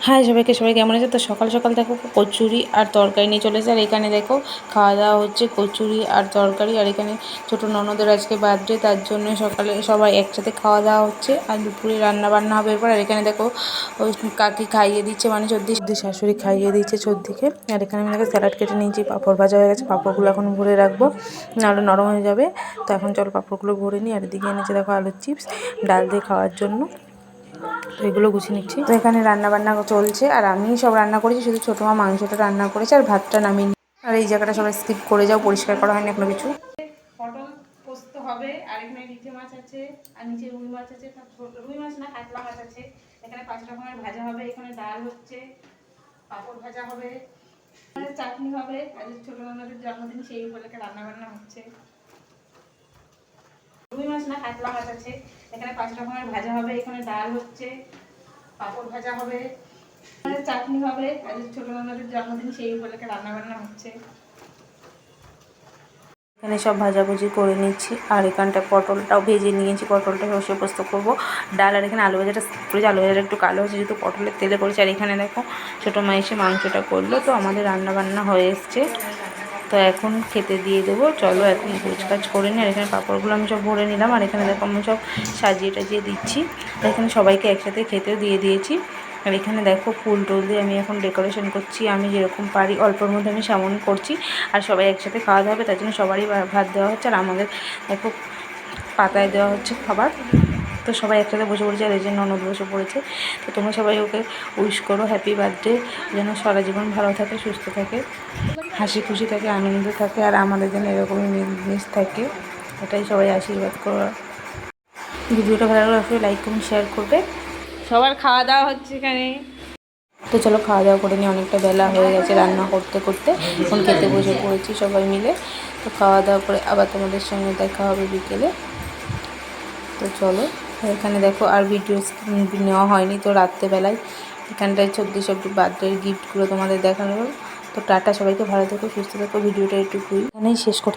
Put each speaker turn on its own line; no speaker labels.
High সবাইকে, সবাই কেমন আছে? তো সকাল সকাল দেখো কচুরি আর তরকারি নিয়ে চলেছে। আর এখানে দেখো খাওয়া দাওয়া হচ্ছে কচুরি আর তরকারি। আর এখানে ছোটো ননদের আজকে বার্থডে, তার জন্য সকালে সবাই একসাথে খাওয়া দাওয়া হচ্ছে। আর দুপুরে রান্না বান্না হবে এরপর। আর এখানে দেখো ওই কাকি খাইয়ে দিচ্ছে, মানে সর্দি শাশুড়ি খাইয়ে দিচ্ছে সর্দিকে। আর এখানে আমি দেখো স্যালাড কেটে নিয়েছি, পাঁপড় ভাজা হয়ে গেছে। পাঁপড়গুলো এখন ভরে রাখবো, নাহলে নরম হয়ে যাবে। তো এখন চলো পাঁপড়গুলো ভরে নিই। আর এদিকে এনেছে দেখো আলুর চিপস ডাল দিয়ে খাওয়ার জন্য, তো এগুলো গুছিয়ে নিচ্ছি। তো এখানে রান্না বান্না চলছে আর আমি সব রান্না করেছি, শুধু ছোটো মা মাংসটা রান্না করেছে আর ভাতটা নামিয়ে। আর এই জায়গাটা সবাই স্কিপ করে যাও, পরিষ্কার করা হয়নি এখনো কিছু। পটল পোস্ত হবে, আর এখানে নিচে মাছ আছে, আর নিচে রুই মাছ আছে, রুই মাছ না কাতলা মাছ আছে। এখানে 5 রকমের ভাজা হবে, এখানে ডাল হচ্ছে, পাঁপড় ভাজা হবে, চাটনি হবে। আর ছোটো ননদের জন্মদিন, সেই উপলক্ষে রান্না বান্না হচ্ছে। রুই মাছ না কাতলা মাছ আছে, এখানে 5 রকমের ভাজা হবে, এখানে ডাল হচ্ছে, পাঁপড় ভাজা হবে, চাটনি হবে। আর ছোটো ননদের জন্মদিন, সেই উপলক্ষে রান্না বান্না হচ্ছে। এখানে সব ভাজাভুজি করে নিচ্ছি। আর এখানটা পটলটাও ভেজে নিয়েছি, পটলটা সর্ষে পোস্ত করবো। ডাল আর এখানে আলু ভাজাটা করেছি, আলু ভাজাটা একটু কালো হচ্ছে যেহেতু পটলের তেলে করেছি। আর এখানে দেখো ছোটো মা এসে মাংসটা করলো, তো আমাদের রান্না বান্না হয়ে এসছে। তো এখন খেতে দিয়ে দেবো, চলো এখন কাজ করে নিই। আর এখানে পাঁপড়গুলো আমি সব ভরে নিলাম। আর এখানে দেখো আমি সব সাজিয়ে টাজিয়ে দিচ্ছি। তো এখানে সবাইকে একসাথে খেতেও দিয়ে দিয়েছি। আর এখানে দেখো ফুল টুল দিয়ে আমি এখন ডেকোরেশন করছি, আমি যেরকম পারি অল্পর মধ্যে আমি সেমন করছি। আর সবাই একসাথে খাওয়া দাওয়া হবে, তার জন্য সবারই ভাত দেওয়া হচ্ছে। আর আমাদের দেখো পাতায় দেওয়া হচ্ছে খাবার। তো সবাই একসাথে বসে পড়েছে, আর এই জন্য ননদ বসে পড়েছে। তো তোমরা সবাই ওকে উইশ করো হ্যাপি বার্থডে, যেন সারা জীবন ভালো থাকে, সুস্থ থাকে, হাসি খুশি থাকে, আনন্দ থাকে, আর আমাদের যেন এরকমই মিস থাকে। এটাই সবাই আশীর্বাদ করো। ভিডিওটা ভালো লাগলে অবশ্যই লাইক করুন, শেয়ার করবে। সবার খাওয়া দাওয়া হচ্ছে এখানে। তো চলো খাওয়া দাওয়া করে নিই, অনেকটা বেলা হয়ে গেছে রান্না করতে করতে। এখন খেতে বসে পড়েছি সবাই মিলে। তো খাওয়া দাওয়া করে আবার তোমাদের সঙ্গে দেখা হবে বিকেলে। তো চলো, এখানে দেখো আর ভিডিও নেওয়া হয়নি, তো রাত্রেবেলায় এখানটায় সব বার্থডের গিফটগুলো তোমাদের দেখানো। তো টাটা, সবাইকে ভালো থেকো, সুস্থ থেকো। ভিডিওটা একটুকুই এখানেই শেষ করতে।